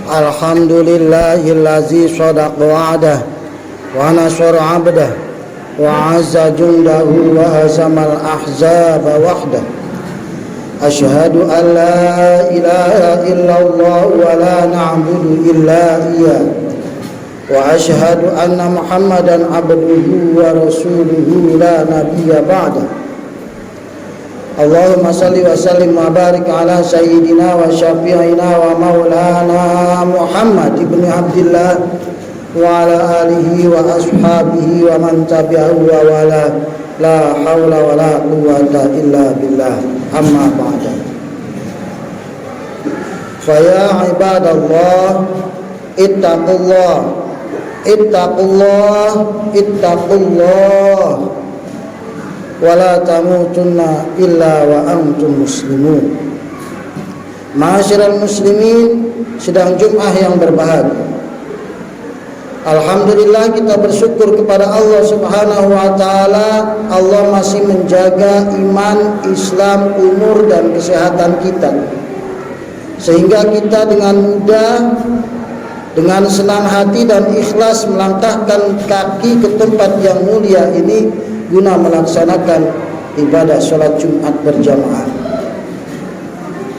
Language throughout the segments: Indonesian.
Alhamdulillahillazi shadaqa wa'dah wa nasara 'abdah wa 'azza jundahu wa hazamal ahzaba wahdah. Asyhadu an la ilaha illallah wa la na'budu illa iyyah wa asyhadu anna Muhammadan abduhu wa rasuluhu la nabiyya ba'dah. Allahumma salli wa sallim wa barik ala sayyidina wa syafi'ina wa maulana Muhammad ibn Abdillah wa ala alihi wa ashabihi wa man tabi'ahu wa wala. La hawla wa la quwwata illa billah. Amma ba'da. Fa ya ibadallah ittaqullah ittaqullah ittaqullah wala tamutunna illa wa antum muslimun. Ma'asyiral muslimin, sidang Jumat yang berbahagia. Alhamdulillah, kita bersyukur kepada Allah Subhanahu wa taala. Allah masih menjaga iman, Islam, umur dan kesehatan kita, sehingga kita dengan mudah, dengan senang hati dan ikhlas melangkahkan kaki ke tempat yang mulia ini guna melaksanakan ibadah sholat Jumat berjamaah.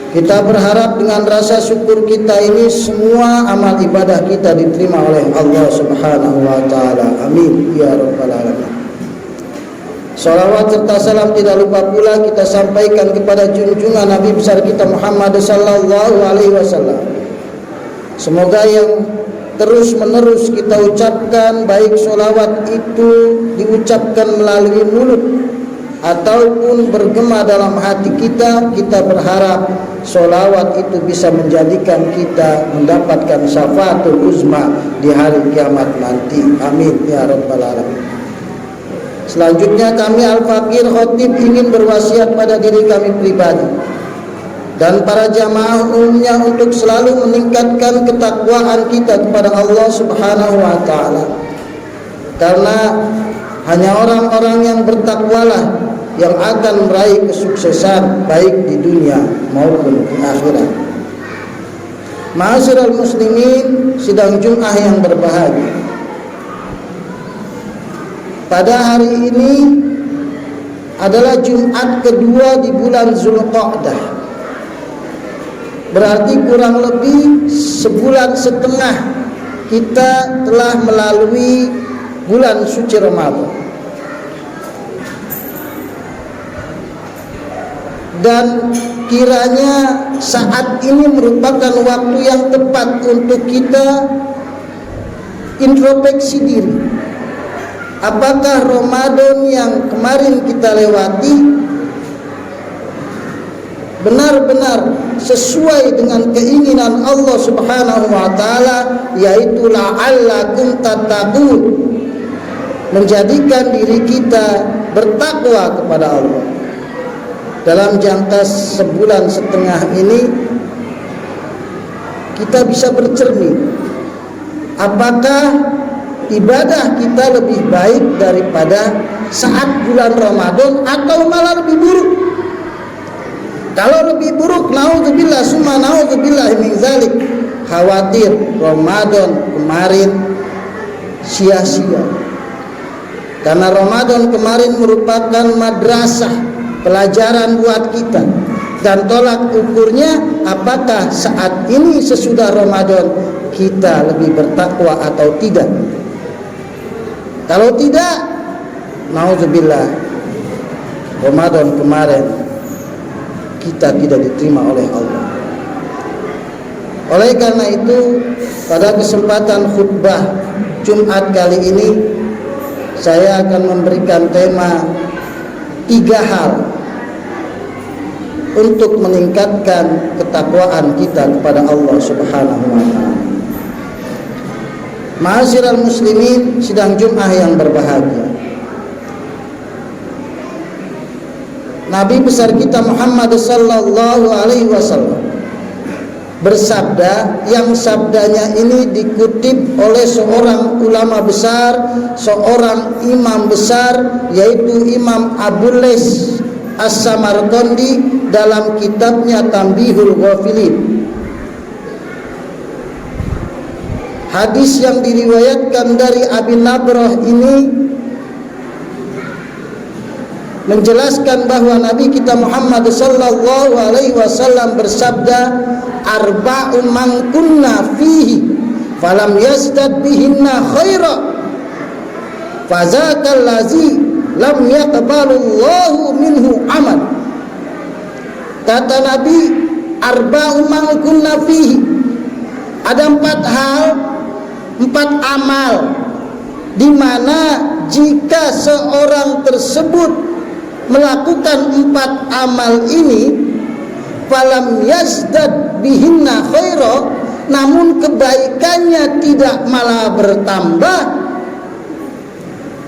Kita berharap dengan rasa syukur kita ini semua amal ibadah kita diterima oleh Allah Subhanahu wa taala. Amin ya rabbal alamin. Salawat serta salam tidak lupa pula kita sampaikan kepada junjungan Nabi besar kita Muhammad sallallahu alaihi wasallam. Semoga yang terus menerus kita ucapkan, baik sholawat itu diucapkan melalui mulut ataupun bergema dalam hati kita, kita berharap sholawat itu bisa menjadikan kita mendapatkan syafaatul uzma di hari kiamat nanti. Amin ya rabbal alamin. Selanjutnya kami Al-Fakir Khotib ingin berwasiat pada diri kami pribadi dan para jamaah umumnya untuk selalu meningkatkan ketakwaan kita kepada Allah Subhanahu wa taala. Karena hanya orang-orang yang bertakwalah yang akan meraih kesuksesan baik di dunia maupun di akhirat. Ma'asyiral muslimin, sidang Jumat yang berbahagia. Pada hari ini adalah Jumat kedua di bulan Zulqa'dah. Berarti kurang lebih sebulan setengah kita telah melalui bulan suci Ramadan. Dan kiranya saat ini merupakan waktu yang tepat untuk kita introspeksi diri. Apakah Ramadan yang kemarin kita lewati benar-benar sesuai dengan keinginan Allah Subhanahu wa taala, yaitu la'allakum tattaqun, menjadikan diri kita bertakwa kepada Allah. Dalam jangka sebulan setengah ini kita bisa bercermin apakah ibadah kita lebih baik daripada saat bulan Ramadan atau malah lebih buruk. Kalau lebih buruk, naudzubillah summa naudzubillah min zalik, khawatir Ramadan kemarin sia-sia. Karena Ramadan kemarin merupakan madrasah, pelajaran buat kita, dan tolak ukurnya apakah saat ini sesudah Ramadan kita lebih bertakwa atau tidak. Kalau tidak, naudzubillah, Ramadan kemarin kita tidak diterima oleh Allah. Oleh karena itu, pada kesempatan khutbah Jumat kali ini saya akan memberikan tema 3 hal untuk meningkatkan ketakwaan kita kepada Allah Subhanahu wa taala. Ma'asyiral muslimin, sidang Jumat yang berbahagia. Nabi besar kita Muhammad sallallahu alaihi wasallam bersabda, yang sabdanya ini dikutip oleh seorang ulama besar, seorang imam besar, yaitu Imam Abul Laits As-Samarqandi dalam kitabnya Tanbihul Ghafilin. Hadis yang diriwayatkan dari Abi Nabrah ini menjelaskan bahwa Nabi kita Muhammad sallallahu alaihi wasallam bersabda, arba'u man kunna fihi falam yazdad bihinna khaira fazakal lazi lam yaqbalullahu minhu amal. Kata Nabi, arba'u man kunna fihi, ada 4 hal, 4 amal di mana jika seorang tersebut melakukan 4 amal ini, falam yazdad bihinna khaira, namun kebaikannya tidak malah bertambah,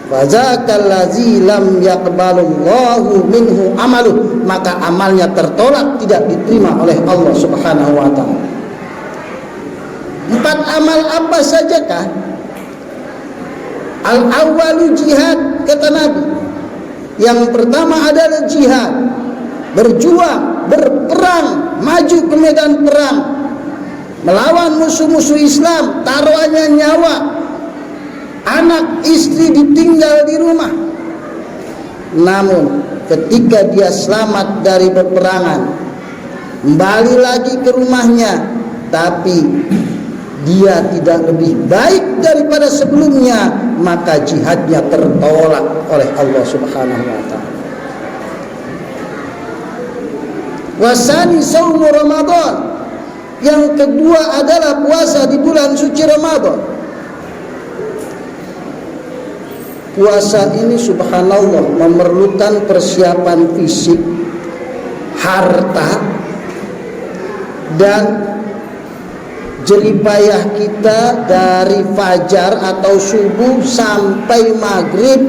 fazakal ladzi lam yaqbalullahu minhu amaluh, maka amalnya tertolak, tidak diterima oleh Allah Subhanahu wa taala. 4 amal apa sajakah? Al-awwalu jihad, kata Nabi. Yang pertama adalah jihad, berjuang, berperang, maju ke medan perang, melawan musuh-musuh Islam, taruhannya nyawa, anak istri ditinggal di rumah. Namun ketika dia selamat dari peperangan, kembali lagi ke rumahnya, tapi dia tidak lebih baik daripada sebelumnya, maka jihadnya tertolak oleh Allah Subhanahu wa taala. Wasani saumu Ramadan, yang kedua adalah puasa di bulan suci Ramadan. Puasa ini subhanallah memerlukan persiapan fisik, harta, dan jeripayah kita dari fajar atau subuh sampai maghrib,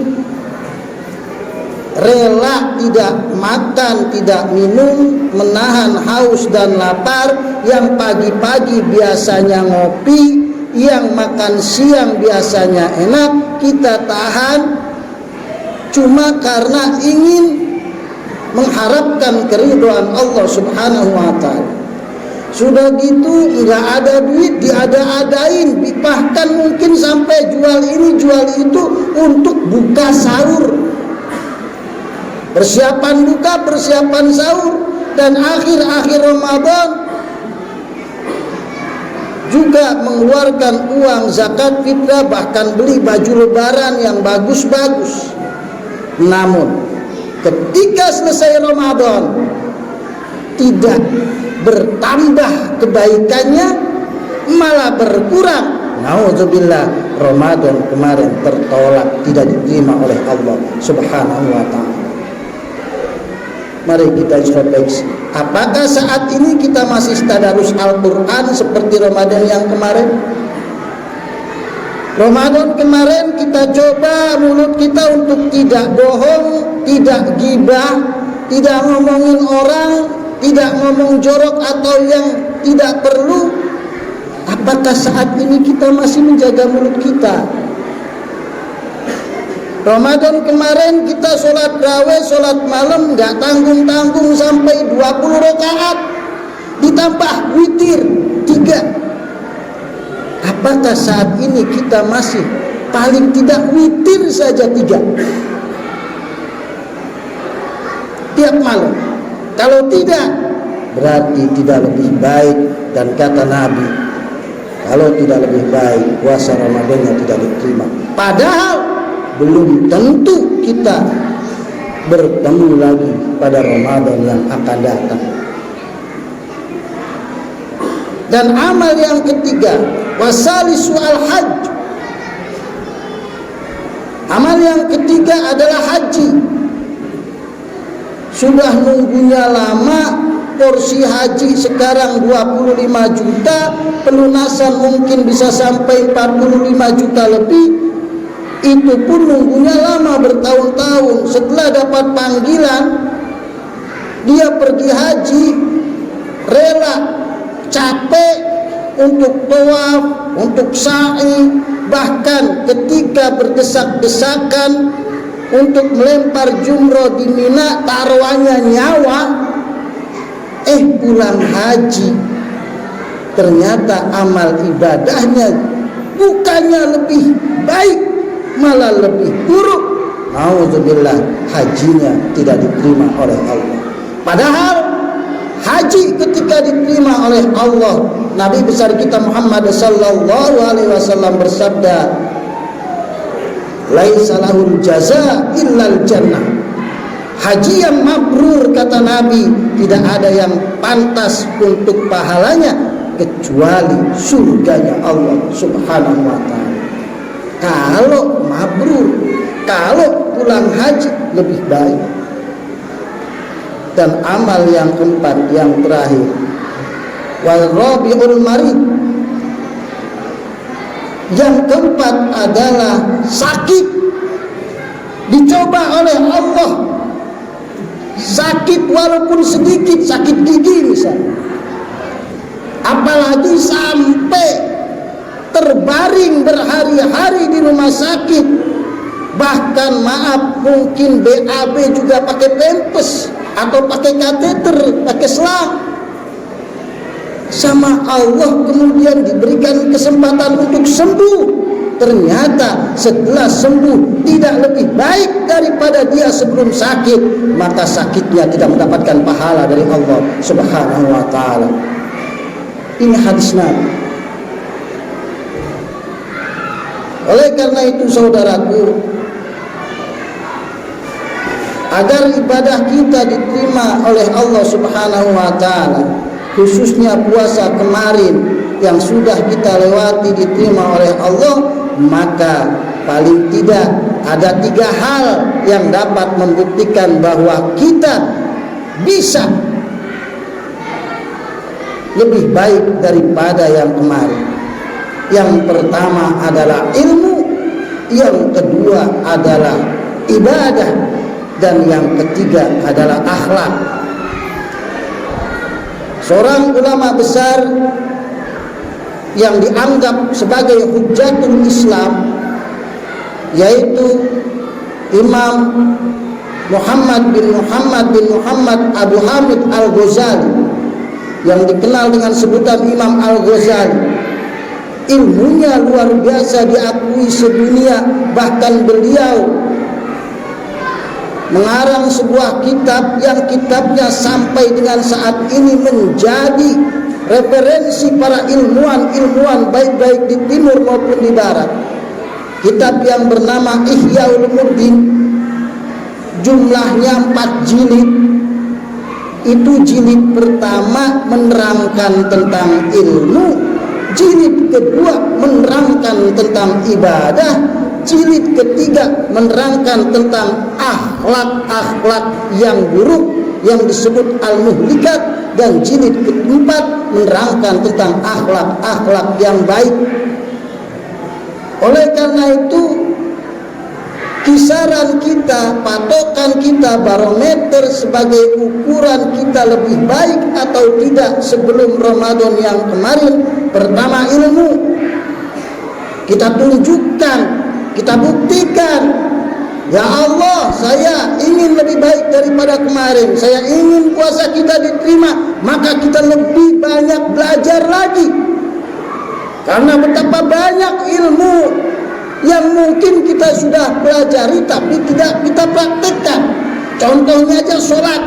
rela tidak makan, tidak minum, menahan haus dan lapar. Yang pagi-pagi biasanya ngopi, yang makan siang biasanya enak, kita tahan cuma karena ingin mengharapkan keridhaan Allah Subhanahu wa taala. Sudah gitu nggak ada duit, diada-adain, bahkan mungkin sampai jual ini jual itu untuk buka sahur, persiapan buka, persiapan sahur. Dan akhir-akhir Ramadan juga mengeluarkan uang zakat fitrah, bahkan beli baju lebaran yang bagus-bagus. Namun ketika selesai Ramadan tidak bertambah kebaikannya, malah berkurang. Nauzubillah, Ramadan kemarin tertolak, tidak diterima oleh Allah Subhanahu wa taala. Mari kita introspeksi. Apakah saat ini kita masih tadarus Al-Quran seperti Ramadan yang kemarin? Ramadan kemarin kita coba mulut kita untuk tidak bohong, tidak gibah, tidak ngomongin orang, tidak ngomong jorok atau yang tidak perlu. Apakah saat ini kita masih menjaga mulut kita? Ramadan kemarin kita sholat raweh, sholat malam nggak tanggung-tanggung sampai 20 rakaat, ditambah witir 3. Apakah saat ini kita masih paling tidak witir saja 3 tiap malam? Kalau tidak, berarti tidak lebih baik. Dan kata Nabi, kalau tidak lebih baik, puasa Ramadannya tidak diterima. Padahal belum tentu kita bertemu lagi pada Ramadan yang akan datang. Dan amal yang ketiga, wasalisu al-hajj. Amal yang ketiga adalah haji. Sudah nunggunya lama, porsi haji sekarang 25 juta, pelunasan mungkin bisa sampai 45 juta lebih. Itu pun nunggunya lama, bertahun-tahun. Setelah dapat panggilan, dia pergi haji, rela capek untuk tawaf, untuk sa'i, bahkan ketika berdesak-desakan untuk melempar jumroh di Mina, taruhannya nyawa. Pulang haji ternyata amal ibadahnya bukannya lebih baik, malah lebih buruk. Nauzubillah, hajinya tidak diterima oleh Allah. Padahal haji ketika diterima oleh Allah, Nabi besar kita Muhammad sallallahu alaihi wasallam bersabda, laisa lahul jaza illal jannah. Haji yang mabrur, kata Nabi, tidak ada yang pantas untuk pahalanya kecuali surganya Allah Subhanahu wa taala. Kalau mabrur, kalau pulang haji lebih baik. Dan amal yang keempat, yang terakhir, wal rabiul marid. Yang keempat adalah sakit, dicoba oleh Allah. Sakit walaupun sedikit, sakit gigi misalnya, apalagi sampai terbaring berhari-hari di rumah sakit, bahkan maaf mungkin BAB juga pakai pempes atau pakai kateter, pakai selang. Sama Allah kemudian diberikan kesempatan untuk sembuh. Ternyata setelah sembuh tidak lebih baik daripada dia sebelum sakit, maka sakitnya tidak mendapatkan pahala dari Allah Subhanahu wa taala. Ini hadis Nabi. Oleh karena itu saudaraku, agar ibadah kita diterima oleh Allah Subhanahu wa taala, khususnya puasa kemarin yang sudah kita lewati diterima oleh Allah, maka paling tidak ada 3 hal yang dapat membuktikan bahwa kita bisa lebih baik daripada yang kemarin. Yang pertama adalah ilmu, yang kedua adalah ibadah, dan yang ketiga adalah akhlak. Seorang ulama besar yang dianggap sebagai hujjatul Islam, yaitu Imam Muhammad bin Muhammad Abu Hamid Al-Ghazali, yang dikenal dengan sebutan Imam Al-Ghazali. Ilmunya luar biasa, diakui sedunia. Bahkan beliau mengarang sebuah kitab yang kitabnya sampai dengan saat ini menjadi referensi para ilmuwan baik-baik di timur maupun di barat. Kitab yang bernama Ihya Ulumuddin, jumlahnya 4 jilid. Itu jilid pertama menerangkan tentang ilmu, jilid kedua menerangkan tentang ibadah, jilid ketiga menerangkan tentang akhlak-akhlak yang buruk yang disebut al-muhlikat, dan jilid keempat menerangkan tentang akhlak-akhlak yang baik. Oleh karena itu, kisaran kita, patokan kita, barometer sebagai ukuran kita lebih baik atau tidak sebelum Ramadan yang kemarin, pertama ilmu. Kita tunjukkan, kita buktikan, ya Allah, saya ingin lebih baik daripada kemarin, saya ingin puasa kita diterima, maka kita lebih banyak belajar lagi. Karena betapa banyak ilmu yang mungkin kita sudah pelajari tapi tidak kita praktekkan. Contohnya aja sholat.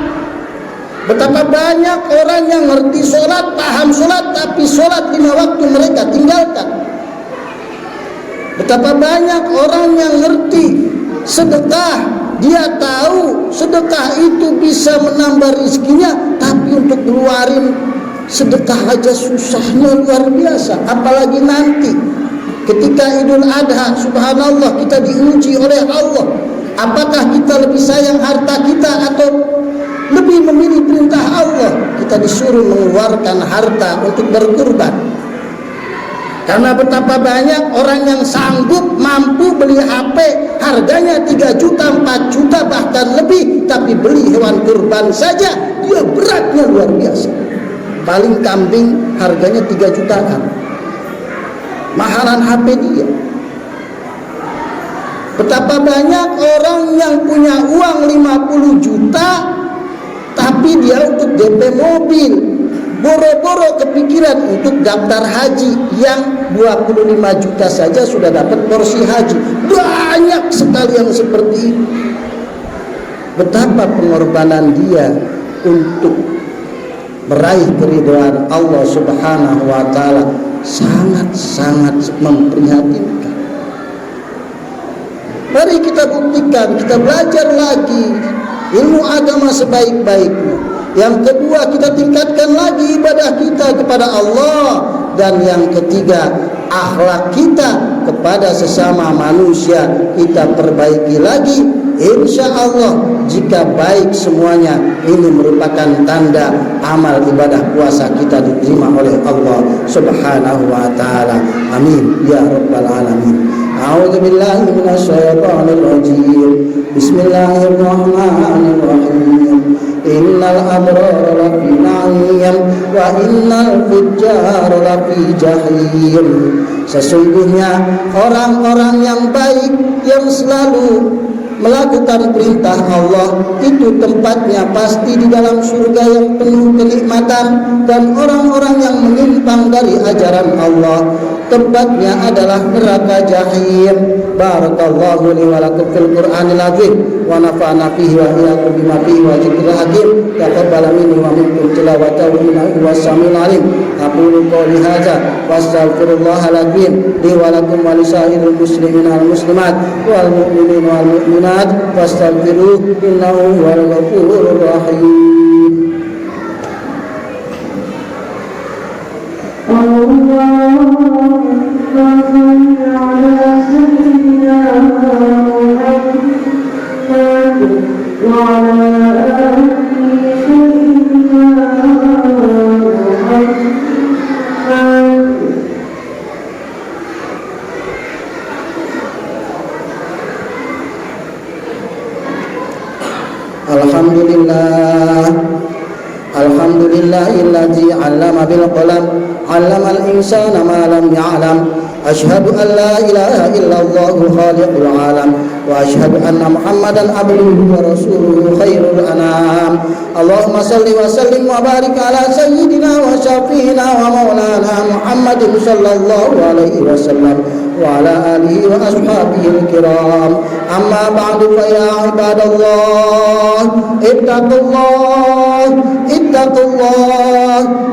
Betapa banyak orang yang ngerti sholat, paham sholat, tapi sholat 5 waktu mereka tinggalkan. Betapa banyak orang yang ngerti sedekah, dia tahu sedekah itu bisa menambah rezekinya, tapi untuk keluarin sedekah aja susahnya luar biasa. Apalagi nanti ketika Idul Adha, subhanallah, kita diuji oleh Allah. Apakah kita lebih sayang harta kita atau lebih memilih perintah Allah? Kita disuruh mengeluarkan harta untuk berkurban. Karena betapa banyak orang yang sanggup mampu beli HP harganya 3 juta, 4 juta bahkan lebih, tapi beli hewan kurban saja dia beratnya luar biasa. Paling kambing harganya 3 jutaan, mahalan HP dia. Betapa banyak orang yang punya uang 50 juta tapi dia untuk DP mobil, boro-boro kepikiran untuk daftar haji yang 25 juta saja sudah dapat porsi haji. Banyak sekali yang seperti itu. Betapa pengorbanan dia untuk meraih keridhaan Allah Subhanahu wa taala sangat-sangat memprihatinkan. Mari kita buktikan, kita belajar lagi ilmu agama sebaik-baiknya. Yang kedua, kita tingkatkan lagi ibadah kita kepada Allah. Dan yang ketiga, akhlak kita kepada sesama manusia kita perbaiki lagi. Insya Allah jika baik semuanya, ini merupakan tanda amal ibadah puasa kita diterima oleh Allah Subhanahu wa taala. Amin ya rabbal alamin. A'udzu billahi minasyaitonir rajim. Bismillahirrahmanirrahim. Innal abrara lafi na'im wa innal fujjara lafi jahim. Sesungguhnya orang-orang yang baik yang selalu melakukan perintah Allah itu tempatnya pasti di dalam surga yang penuh kenikmatan, dan orang-orang yang menyimpang dari ajaran Allah tempatnya adalah neraka jahim. Barakallahu li wa lakum fil Qur'anil azim wa nafa'ana fihi wa iyyakum bima fihi wa dzikril hakim. Taqabbal minni wa minkum tilawatahu innahu was-sami'ul 'alim. Aqulu qouli hadza wa astaghfirullahal azim li wa lakum wa lisairil muslimin wal muslimat wal mu'minin wal mu'minat fastaghfiruhu innahu huwal ghafurur rahim. Alhamdulillahilladzi 'allama bil qalam 'allamal insana ma lam ya'lam. Asyhadu an la ilaha illallah khaliqul alam wa asyhadu anna Muhammadan abduhu wa rasuluhu khairul anam. Allahumma salli wa sallim wa barik ala sayyidina wa syafi'ina wa maulana Muhammadin sallallahu alaihi wasallam wa ala alihi wa ashabihi al-kiram. Amma ba'du, fa ya ibadallah ittaqullah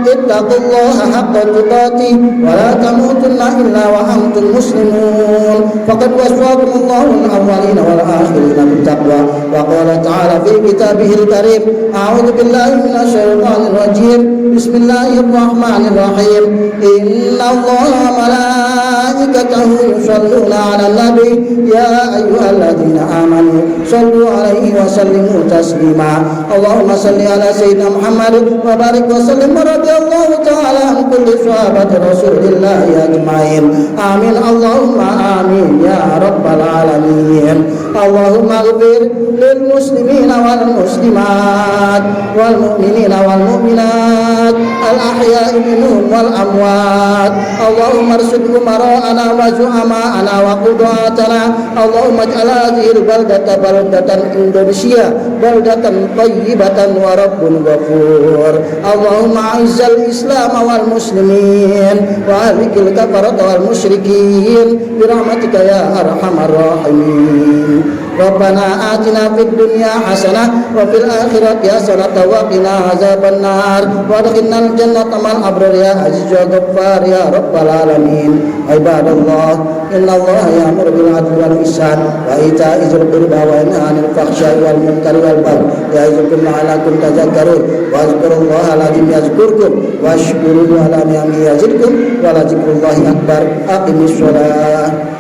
ittaqullaha haqqa tuqatih wa la tamutunna illa wa antum muslimun. Faqad wasfakumullahu al-awwalin wal akhirin bittaqwa wa qala ta'ala fi kitabihil karim. A'udzu billahi minasy syaithanir rajim. Bismillahirrahmanirrahim. Innallaha malaikatahu yusholluna 'alan nabi ya ayyuhalladzina amanu shallu 'alaihi wa sallimu taslima. Allahumma shalli ala sayyidina Muhammad wa barik wa sallim wa radiyallahu ta'ala an kulli sahabati Rasulillah ajmain. Amin Allahumma amin ya rabbal alamin. Allahumma ighfir lil muslimina wal muslimat wal mu'minina wal mu'minat al ahya'i minhum wal amwat. Allahumma arshid umara'ana wa zu'ama'ana wa qudatana. Allahumma ij'al hadhihi al-baldata baldatan Indonesia baldatan tayyibatan wa rabbun ghafur. Allahumma a'izzal islam wal muslimin wa ahlikil kafarata wal musyrikin bi rahmatika ya arhamar rahimin. Rabbana atina fid dunya hasanah wa fil akhirati hasanah wa qina azabannar wa adkhilnal jannata ma'al abrar ya aziz wa ghaffar ya rabbal alamin. Ibadallah innallaha ya'muru bil 'adli wal ihsan wa ita'i dzil qurba wa yanha 'anil fahsya'i wal munkari wal baghi ya'izukum la'allakum tadhakkarun. Wa dzkurullahal 'azim yazkurkum washkuruhu 'ala ni'amihi yazidkum wa la dzikrullahi akbar. Aqimis shalah.